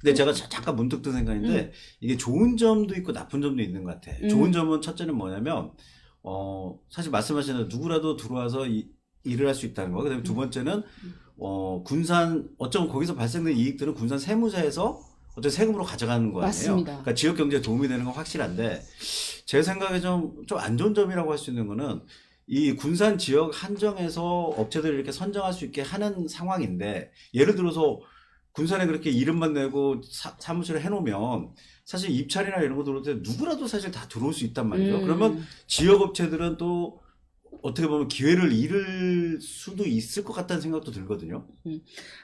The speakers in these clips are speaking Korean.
근데 제가 잠깐 문득 든 생각인데 이게 좋은 점도 있고 나쁜 점도 있는 것 같아. 좋은 점은 첫째는 뭐냐면 사실 말씀하신 대로 누구라도 들어와서 일을 할 수 있다는 거. 그다음에 두 번째는 군산 어쩌면 거기서 발생된 이익들은 군산 세무사에서 어쨌든 세금으로 가져가는 거 아니에요. 맞습니다. 그러니까 지역 경제에 도움이 되는 건 확실한데 제 생각에 좀 안 좋은 점이라고 할 수 있는 거는 이 군산 지역 한정에서 업체들을 이렇게 선정할 수 있게 하는 상황인데 예를 들어서 군산에 그렇게 이름만 내고 사무실을 해놓으면 사실 입찰이나 이런 거 들어올 때 누구라도 사실 다 들어올 수 있단 말이죠. 그러면 지역 업체들은 또 어떻게 보면 기회를 잃을 수도 있을 것 같다는 생각도 들거든요.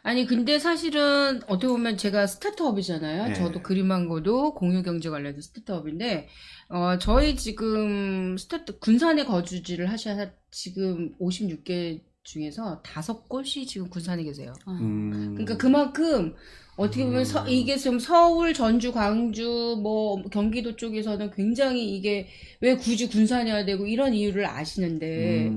아니 근데 사실은 어떻게 보면 제가 스타트업이잖아요. 네. 저도 그림망고도 공유경제 관련된 스타트업인데 저희 지금 군산에 거주지를 지금 56개 중에서 5곳이 지금 군산에 계세요. 그러니까 그만큼 어떻게 보면 이게 지금 서울, 전주, 광주, 뭐 경기도 쪽에서는 굉장히 이게 왜 굳이 군산이어야 되고 이런 이유를 아시는데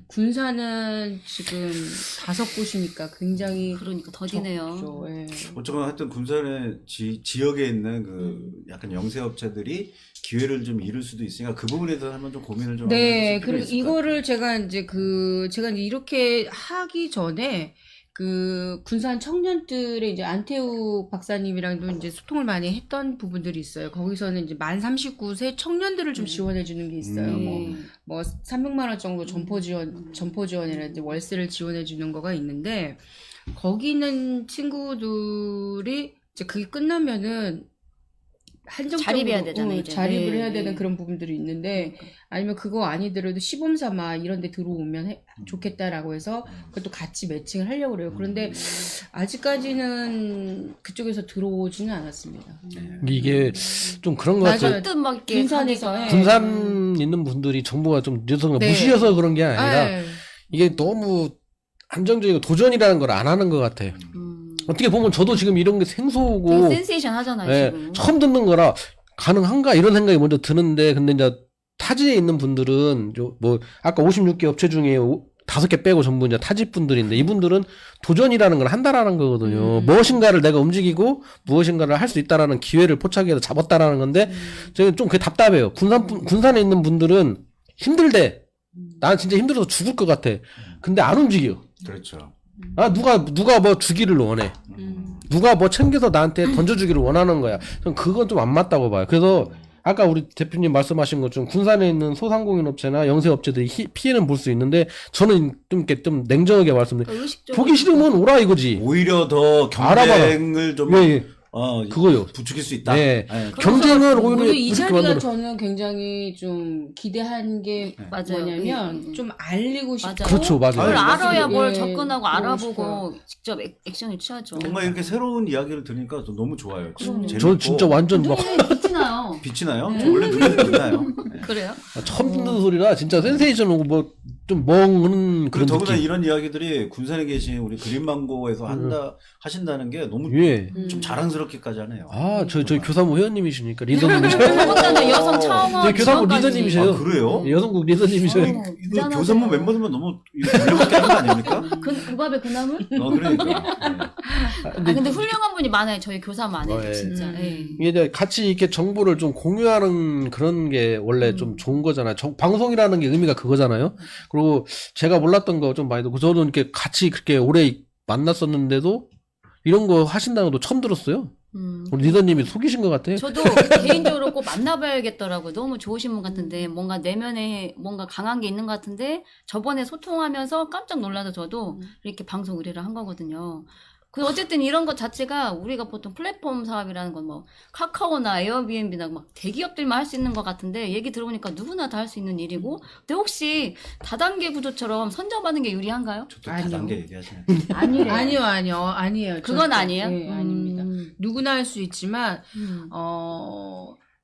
군산은 지금 5곳이니까 굉장히 그러니까 더디네요. 적죠. 예. 어쩌면 하여튼 군산의 지역에 있는 그 약간 영세업체들이 기회를 좀 잃을 수도 있으니까 그 부분에 대해서 한번 좀 고민을 좀 네, 해볼 필요가 그리고 있을 것 이거를 제가 이제 이렇게 하기 전에 군산 청년들의 이제 안태욱 박사님이랑도 이제 소통을 많이 했던 부분들이 있어요. 거기서는 이제 만 39세 청년들을 좀 지원해 주는 게 있어요. 뭐 300만 원 정도 점포 지원이라든지 월세를 지원해 주는 거가 있는데 거기 있는 친구들이 이제 그게 끝나면은 한정적으로 자립해야 되잖아요, 이제. 자립을 네, 해야 되는 네. 그런 부분들이 있는데 아니면 그거 아니더라도 시범 삼아 이런 데 들어오면 좋겠다라고 해서 그것도 같이 매칭을 하려고 그래요. 그런데 아직까지는 그쪽에서 들어오지는 않았습니다. 이게 좀 그런 것 같아요. 맞아요. 뜻 막 이렇게 군산에서 하니까. 군산 있는 분들이 정부가 좀 늦어서 네. 무시해서 그런 게 아니라 네. 이게 너무 안정적이고 도전이라는 걸 안 하는 것 같아요. 어떻게 보면 저도 지금 이런 게 되게 생소하고 센세이션 하잖아요, 예, 지금. 처음 듣는 거라 가능한가 이런 생각이 먼저 드는데 근데 이제 타지에 있는 분들은 뭐 아까 56개 업체 중에 5개 빼고 전부 이제 타지 분들인데 이분들은 도전이라는 걸 한다라는 거거든요. 무엇인가를 내가 움직이고 무엇인가를 할 수 있다라는 기회를 포착해서 잡았다라는 건데 저는 좀 그게 답답해요. 군산에 있는 분들은 힘들대. 난 진짜 힘들어서 죽을 것 같아. 근데 안 움직여. 그렇죠. 누가 뭐 주기를 원해. 누가 뭐 챙겨서 나한테 던져주기를 원하는 거야. 전 그건 좀 안 맞다고 봐요. 그래서 아까 우리 대표님 말씀하신 것처럼 군산에 있는 소상공인 업체나 영세 업체들이 피해는 볼 수 있는데 저는 좀 냉정하게 말씀드려요. 의식적으로 보기 싫으면 오라 이거지. 오히려 더 경쟁을 좀 예. 그거요. 부추길 수 있다. 네. 네. 경쟁을 오히려 오히려 이 이렇게 자리가 만들어. 저는 굉장히 좀 기대한 게 맞아요. 뭐냐면 좀 알리고 싶고 맞아요. 그렇죠, 맞아요. 그걸 알아야 뭘 예, 접근하고 그러고 알아보고 싶어요. 직접 액션을 취하죠. 뭔가 이렇게 새로운 이야기를 들으니까 너무 좋아요. 재밌고. 저는 진짜 완전 막 눈에 빛이 나요. 빛이 나요? 원래 눈에 빛이 나요. 네. 그래요? 처음 듣는 소리라 진짜 센세이션하고 뭐 좀 멍은 그리고 그런 더구나 느낌. 이런 이야기들이 군산에 계신 우리 그린망고에서 하신다는 게 너무 예. 좀 자랑스럽게까지 하네요. 저희 교사모 회원님이시니까 리더님이세요. 저번에는 여성 차원화 저희 교사모 지원까지. 리더님이세요. 아, 그래요? 여성국 리더님이세요. 어머, 이거 짠하세요. 교사모 멤버들만 너무 놀래밖에 하는 거 아닙니까? 그 밥에 그 나물? 그러니까. 네. 근데 훌륭한 분이 많아요. 저희 교사만 안에 예. 진짜. 예. 이게 이제 같이 이렇게 정보를 좀 공유하는 그런 게 원래 좀 좋은 거잖아요. 방송이라는 게 의미가 그거잖아요. 그리고 제가 몰랐던 거 좀 많이 듣고 저는 이렇게 같이 그렇게 오래 만났었는데도 이런 거 하신다는 것도 처음 들었어요. 우리 리더님이 속이신 것 같아요. 저도 개인적으로 꼭 만나봐야겠더라고요. 너무 좋으신 분 같은데 뭔가 내면에 뭔가 강한 게 있는 것 같은데 저번에 소통하면서 깜짝 놀라서 저도 이렇게 방송 의뢰를 한 거거든요. 그 어쨌든 이런 것 자체가 우리가 보통 플랫폼 사업이라는 건 뭐 카카오나 에어비앤비나 막 대기업들만 할 수 있는 것 같은데 얘기 들어보니까 누구나 다 할 수 있는 일이고 근데 혹시 다단계 구조처럼 선정받는 게 유리한가요? 저도 아니요. 다단계 얘기하시네. 아니에요. 그건 절대. 아니에요? 네, 아닙니다. 누구나 할 수 있지만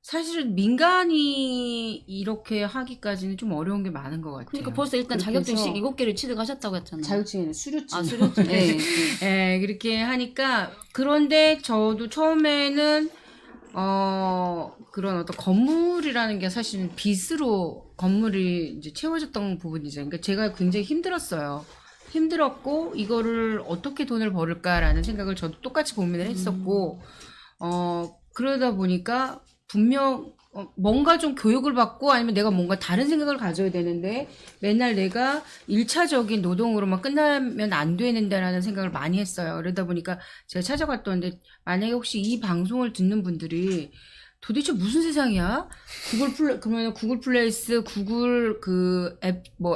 사실은 민간이 이렇게 하기까지는 좀 어려운 게 많은 것 같아요. 그러니까 벌써 일단 그렇게 자격증 해서 7개를 취득하셨다고 했잖아요. 자격증에는 수료증. 아, 수료증. 네. 예, 그렇게 하니까 그런데 저도 처음에는 그런 어떤 건물이라는 게 사실 빚으로 건물이 이제 채워졌던 부분이죠. 그러니까 제가 굉장히 힘들었어요. 힘들었고 이거를 어떻게 돈을 벌을까라는 생각을 저도 똑같이 고민을 했었고 그러다 보니까 분명 뭔가 좀 교육을 받고 아니면 내가 뭔가 다른 생각을 가져야 되는데 맨날 내가 1차적인 노동으로만 끝나면 안 되는데라는 생각을 많이 했어요. 그러다 보니까 제가 찾아갔던데 만약에 혹시 이 방송을 듣는 분들이 도대체 무슨 세상이야? 그러면 구글 플레이스, 구글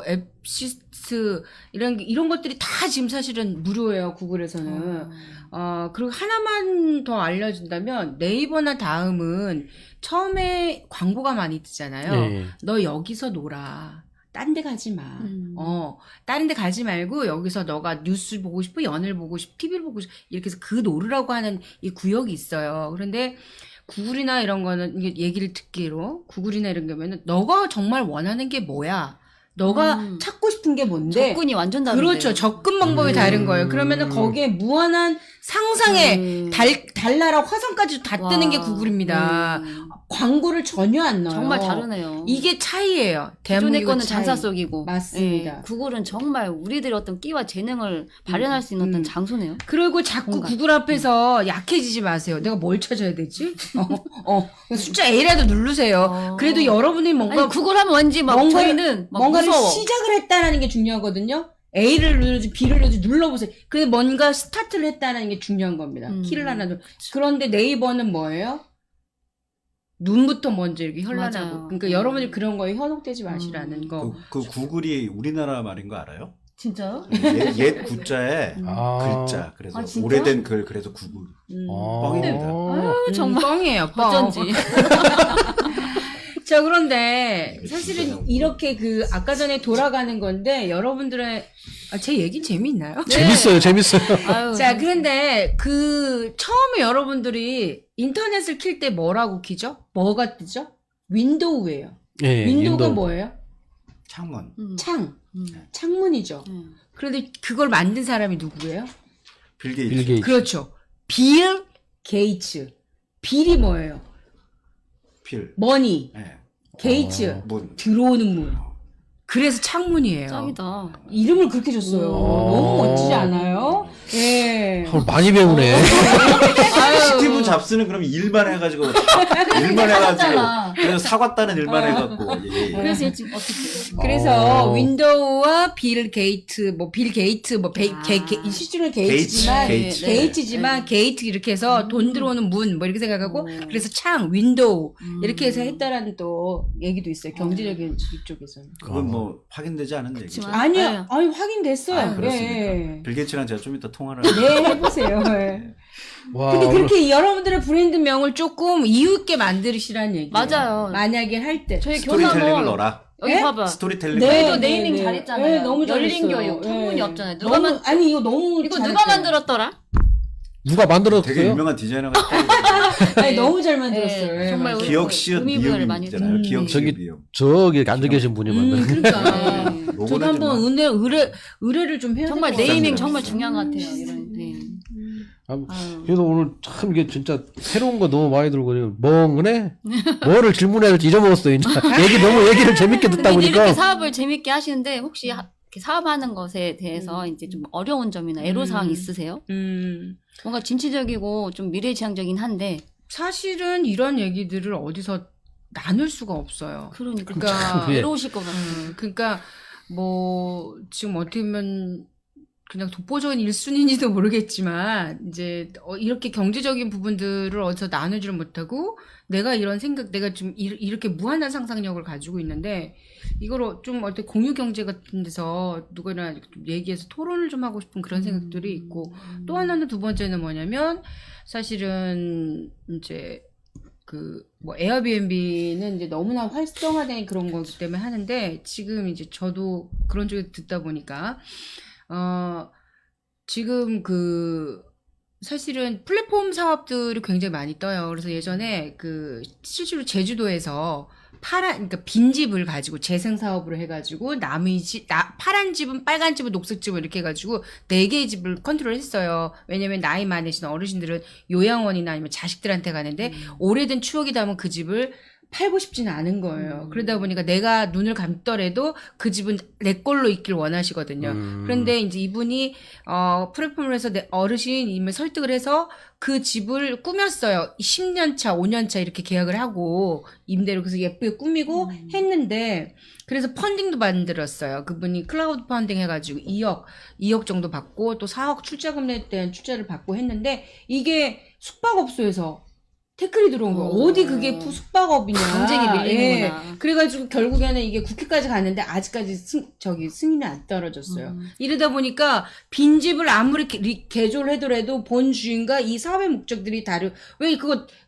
앱시스트 이런 것들이 다 지금 사실은 무료예요. 구글에서는. 그리고 하나만 더 알려준다면 네이버나 다음은 처음에 광고가 많이 뜨잖아요. 네. 너 여기서 놀아. 딴 데 가지 마. 다른 데 가지 말고 여기서 너가 뉴스 보고 싶어, 연애를 보고 싶어, TV를 보고 싶어 이렇게 해서 그 놀으라고 하는 이 구역이 있어요. 그런데 구글이나 이런 거는 이게 얘기를 듣기로 구글이나 이런 거면은 너가 정말 원하는 게 뭐야? 너가 찾고 싶은 게 뭔데? 접근이 완전 다른데. 그렇죠. 접근 방법이 다른 거예요. 그러면은 거기에 무한한 상상의 달나라 화성까지 다 뜨는 게 구글입니다. 광고를 전혀 안 넣어요. 정말 다르네요. 이게 차이예요. 기존의 대한민국 거는 차이. 장사 속이고. 맞습니다. 예, 구글은 정말 우리들의 어떤 끼와 재능을 발현할 수 있는 어떤 장소네요. 그리고 자꾸 뭔가. 구글 앞에서 약해지지 마세요. 내가 뭘 찾아야 되지? 숫자 A라도 누르세요. 그래도 여러분이 뭔가 아니, 구글 하면 왠지 막 저희는 막 뭔가를 무서워. 시작을 했다는 게 중요하거든요. A를 누르지 B를 누르지 눌러보세요. 근데 뭔가 스타트를 했다는 게 중요한 겁니다. 키를 하나 눌러. 그런데 네이버는 뭐예요? 눈부터 먼저 이렇게 현란하고. 맞아요. 그러니까 여러분이 그런 거에 현혹되지 마시라는 거. 그 구글이 우리나라 말인 거 알아요? 진짜요? 옛 구자에 아. 글자. 그래서 아, 진짜? 오래된 글 그래서 구글. 뻥입니다. 아유, 정말 뻥이에요. 뻥. 어쩐지. 자, 그런데 사실은 이렇게 아까 전에 돌아가는 건데 여러분들의 제 얘기 재미있나요? 재밌어요. 아유, 자, 그런데 처음에 여러분들이 인터넷을 킬 때 뭐라고 키죠? 뭐가 뜨죠? 윈도우예요. 예, 윈도우가 윈도우. 뭐예요? 창문. 창. 음. 창문이죠. 그런데 그걸 만든 사람이 누구예요? 빌 게이츠. 빌 게이츠. 그렇죠. 빌 게이츠. 빌이 뭐예요? 필. 머니. 네. 게이츠. 문. 들어오는 문. 그래서 창문이에요. 짱이다. 이름을 그렇게 줬어요. 너무 멋지지 않아요? 예. 많이 배우네. 스티브 잡스는 그럼 일만 해가지고 사갔잖아. 그래서 사갔다는 일만 해갖고 예. 그래서 지금 어떻게. 그래서 윈도우와 빌 게이트, 실제로는 게이츠지만, 게이츠. 게이츠지만, 게이트 이렇게 해서 돈 들어오는 문, 이렇게 생각하고, 그래서 창, 윈도우, 이렇게 해서 했다라는 또 얘기도 있어요. 경제적인 이쪽에서는. 그건 뭐 확인되지 않은 얘기죠. 그렇지만. 아니요, 확인됐어요. 아, 그렇습니까? 예. 빌 게이츠랑 제가 좀 이따 통화를 네, 해보세요. 예. 와, 근데 오늘 그렇게 여러분들의 브랜드명을 조금 이유 있게 만드시라는 얘기예요. 맞아요. 만약에 할 때. 저희 스토리텔링을 교사는 넣어라. 여기 예? 봐봐. 스토리텔링. 저희도 네이밍 잘했잖아요. 네, 너무 열린 잘했어요. 교육, 창문이 예. 없잖아요. 누가 아니 이거 너무 이거 잘했어요. 누가 만들었더라? 누가 되게 만들었어요? 유명한 디자이너가 있다. 아니 너무 잘 만들었어요. 네, 예, 정말 맞아요. 기억 시읒 의미부여를 많이 미음이잖아요. 했어요. 기억 저기 시읒 미음. 저기 앉아 계신 분이 만든. 그러니까. 네. 저도 로고는 한번 좀 의뢰를 좀 해야 정말 될것 네이밍 같아요. 정말 중요한 것 같아요. 이런. 네. 아유. 그래서 오늘 참 이게 진짜 새로운 거 너무 많이 들고 멍하네. 뭐를 질문해야 될지 잊어먹었어요. 이제 얘기를 재밌게 듣다 근데 보니까. 이렇게 사업을 재밌게 하시는데 혹시 이렇게 사업하는 것에 대해서 이제 좀 어려운 점이나 애로사항 있으세요? 뭔가 진취적이고 좀 미래지향적이긴 한데 사실은 이런 얘기들을 어디서 나눌 수가 없어요. 그러니까 그러니까 예. 외로우실 것 같아요. 그러니까 지금 어떻게 보면 그냥 독보적인 1순위인지도 모르겠지만 이제 이렇게 경제적인 부분들을 어디서 나누지를 못하고 내가 내가 좀 이렇게 무한한 상상력을 가지고 있는데 이걸 좀 어떻게 공유 경제 같은 데서 누구나 좀 얘기해서 토론을 좀 하고 싶은 그런 생각들이 있고 또 하나는 두 번째는 뭐냐면 사실은 이제 에어비앤비는 이제 너무나 활성화된 그런 거기 때문에 하는데 지금 이제 저도 그런 쪽에 듣다 보니까 지금 사실은 플랫폼 사업들이 굉장히 많이 떠요. 그래서 예전에 실제로 제주도에서 그러니까 빈 집을 가지고 재생 사업으로 해가지고 파란 집은 빨간 집은 녹색 집은 이렇게 해가지고 4개의 집을 컨트롤 했어요. 왜냐면 나이 많으신 어르신들은 요양원이나 아니면 자식들한테 가는데 오래된 추억이 담은 그 집을 팔고 싶지는 않은 거예요. 그러다 보니까 내가 눈을 감더라도 그 집은 내 걸로 있길 원하시거든요. 그런데 이제 이분이 플랫폼을 해서 내 어르신임을 설득을 해서 그 집을 꾸몄어요. 10년 차, 5년 차 이렇게 계약을 하고 임대로 그래서 예쁘게 꾸미고 했는데 그래서 펀딩도 만들었어요. 그분이 클라우드 펀딩 해가지고 2억 정도 받고 또 4억 출자금에 대한 출자를 받고 했는데 이게 숙박업소에서 태클이 들어온 거예요. 어디 그게 숙박업이냐. 경쟁이 밀리는구나. 그래가지고 결국에는 이게 국회까지 갔는데 아직까지 승인이 안 떨어졌어요. 이러다 보니까 빈집을 아무리 개조를 해더라도 본 주인과 이 사업의 목적들이 왜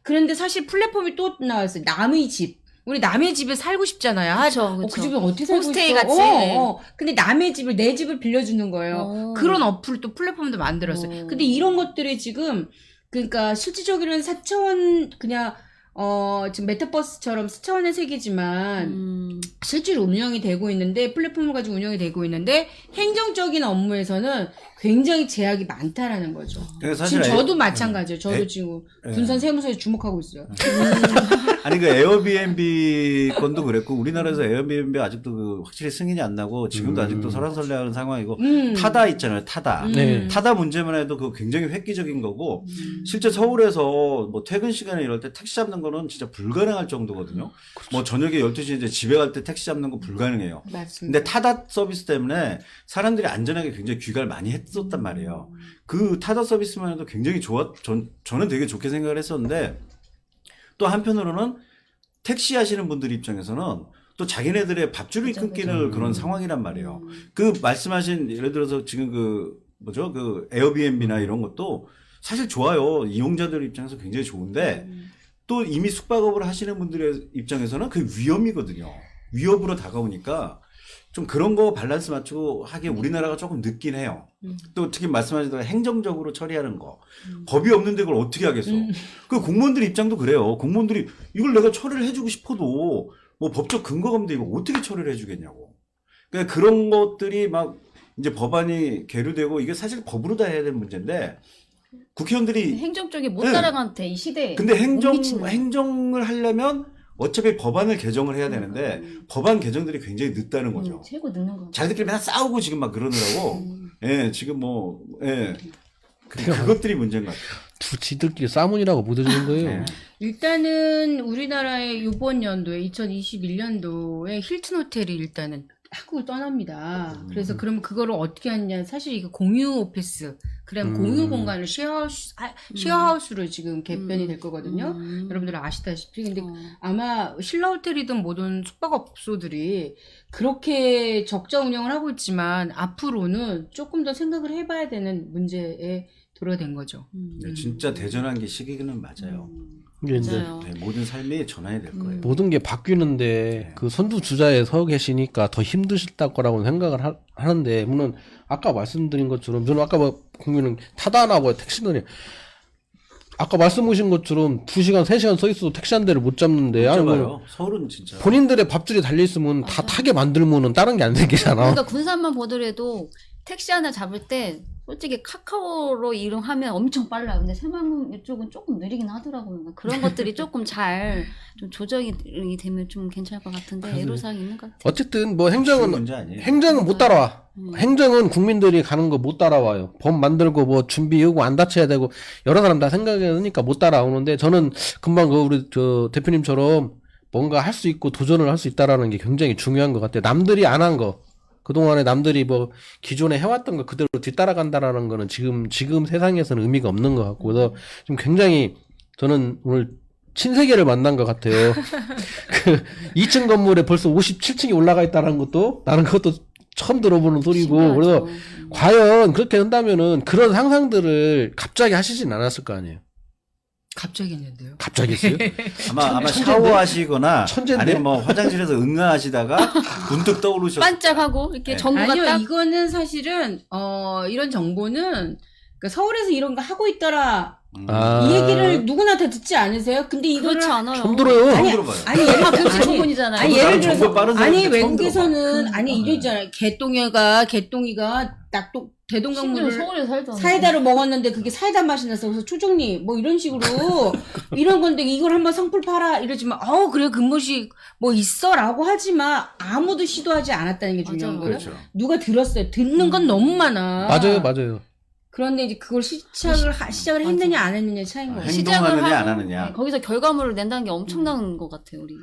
그런데 사실 플랫폼이 또 나왔어요. 남의 집. 우리 남의 집에 살고 싶잖아요. 그쵸, 그쵸. 그 집에 어떻게 살고 홈스테이 있어? 같이. 근데 남의 집을 내 집을 빌려주는 거예요. 그런 어플 또 플랫폼도 만들었어요. 근데 이런 것들이 지금 그러니까 실질적으로는 4차원 그냥 지금 메타버스처럼 4차원의 세계지만 실제로 운영이 되고 있는데 플랫폼을 가지고 운영이 되고 있는데 행정적인 업무에서는 굉장히 제약이 많다라는 거죠. 그러니까 지금 사실 저도 마찬가지예요. 저도 지금 군산 세무서에 주목하고 있어요. 아니 그 에어비앤비 건도 그랬고 우리나라에서 에어비앤비 아직도 확실히 승인이 안 나고 지금도 아직도 설왕설래하는 상황이고 타다 있잖아요. 타다. 네. 타다 문제만 해도 그거 굉장히 획기적인 거고 실제 서울에서 뭐 퇴근 시간에 이럴 때 택시 잡는 거는 진짜 불가능할 정도거든요. 뭐 저녁에 12시에 이제 집에 갈 때 택시 잡는 거 불가능해요. 맞습니다. 근데 타다 서비스 때문에 사람들이 안전하게 굉장히 귀가를 많이 했었단 말이에요. 그 타다 서비스만 해도 굉장히 저는 되게 좋게 생각을 했었는데 또 한편으로는 택시 하시는 분들 입장에서는 또 자기네들의 밥줄이 끊기는 그런 상황이란 말이에요. 그 말씀하신 예를 들어서 지금 그 에어비앤비나 이런 것도 사실 좋아요. 이용자들 입장에서 굉장히 좋은데 또 이미 숙박업을 하시는 분들의 입장에서는 그 위험이거든요. 위협으로 다가오니까 좀 그런 거 밸런스 맞추고 하기에 우리나라가 조금 늦긴 해요. 또 특히 말씀하신 대로 행정적으로 처리하는 거. 법이 없는데 그걸 어떻게 하겠어. 그 공무원들 입장도 그래요. 공무원들이 이걸 내가 처리를 해주고 싶어도 뭐 법적 근거가 없는데 이거 어떻게 처리를 해주겠냐고. 그러니까 그런 것들이 막 이제 법안이 계류되고 이게 사실 법으로 다 해야 되는 문제인데 국회의원들이 행정 쪽에 못 네. 따라가는데 이 시대에. 근데 못 미치는. 행정을 하려면 어차피 법안을 개정을 해야 되는데 법안 개정들이 굉장히 늦다는 거죠. 최고 늦는 거. 자기들끼리 맨날 싸우고 지금 막 그러느라고. 예, 지금 그것들이 문제인 것 같아요. 지들끼리 싸문이라고 못 해주는 거예요. 네. 일단은 우리나라의 이번 연도에 2021년도에 힐튼 호텔이 일단은 한국을 떠납니다. 그래서 그러면 그거를 어떻게 하느냐. 사실 이거 공유 오피스, 그럼 공유 공간을 쉐어하우스로 지금 개편이 될 거거든요. 여러분들 아시다시피. 근데 아마 신라 호텔이든 모든 숙박업소들이 그렇게 적자 운영을 하고 있지만 앞으로는 조금 더 생각을 해봐야 되는 문제에 도래된 거죠. 네, 진짜 대전환기 시기는 맞아요. 이게 이제 맞아요. 네, 모든 삶이 전환이 될 거예요. 모든 게 바뀌는데 그 선두 주자에 서 계시니까 더 힘드실 거라고 생각을 하는데 물론 아까 말씀드린 것처럼 저는 아까 국민은 타다나고 택시들이 아까 말씀하신 것처럼 2시간 3시간 서 있어도 택시 한 대를 못 잡는데 아니 뭐 서울은 진짜 본인들의 밥줄이 달려 있으면 다 타게 만들면은 다른 게 안 생기잖아. 그러니까 군산만 보더라도 택시 하나 잡을 때 솔직히 카카오로 이용하면 엄청 빨라요. 근데 새만금 이쪽은 조금 느리긴 하더라고요. 그러니까 그런 것들이 조금 잘 좀 조정이 되면 좀 괜찮을 것 같은데 애로사항이 있는 것 같아요. 어쨌든 뭐 쉬운 문제 아니에요. 행정은 못 따라와. 행정은 국민들이 가는 거 못 따라와요. 법 만들고 뭐 준비하고 안 다쳐야 되고 여러 사람 다 생각하니까 못 따라오는데 저는 금방 우리 저 대표님처럼 뭔가 할 수 있고 도전을 할 수 있다라는 게 굉장히 중요한 것 같아요. 남들이 안 한 거. 그동안에 남들이 뭐 기존에 해왔던 거 그대로 뒤따라간다라는 거는 지금 세상에서는 의미가 없는 것 같고 그래서 좀 굉장히 저는 오늘 신세계를 만난 것 같아요. 그 2층 건물에 벌써 57층이 올라가 있다는 것도 나는 그것도 처음 들어보는 소리고 신기하죠. 그래서 과연 그렇게 한다면은 그런 상상들을 갑자기 하시진 않았을 거 아니에요. 갑자기 했는데요. 갑자기 했어요? 아마 샤워하시거나 천재인데? 아니면 뭐 화장실에서 응가하시다가 문득 떠오르셨어요. 반짝하고 이렇게 네. 정보가 아니요, 딱 이거는 사실은 이런 정보는 그러니까 서울에서 이런 거 하고 있더라. 아. 이 얘기를 누구나 다 듣지 않으세요? 근데 이거를 그렇지 않아요. 처음 들어요. 처음 아니, 들어봐요. 아니 예를 들어 공식 부분이잖아요. 아니 예를 나는 정보 들어서 빠른 아니 사람인데 처음 외국에서는 아니 이거 있잖아요. 개똥이가 낙동 심지어 대동강물을 서울에 살던 사이다로 먹었는데 그게 사이다 맛이 나서 그래서 초정리 뭐 이런 식으로 이런 건데 이걸 한번 상풀 팔아 이러지만 그래 근무식 뭐 있어라고 하지만 아무도 시도하지 않았다는 게 중요한 맞아요. 거예요. 그렇죠. 누가 들었어요. 듣는 건 너무 많아. 맞아요. 그런데 이제 그걸 시작을 했느냐 안 했느냐 차이인 거예요. 행동하느냐 안 하고, 하느냐. 거기서 결과물을 낸다는 게 엄청난 것 같아요, 우리.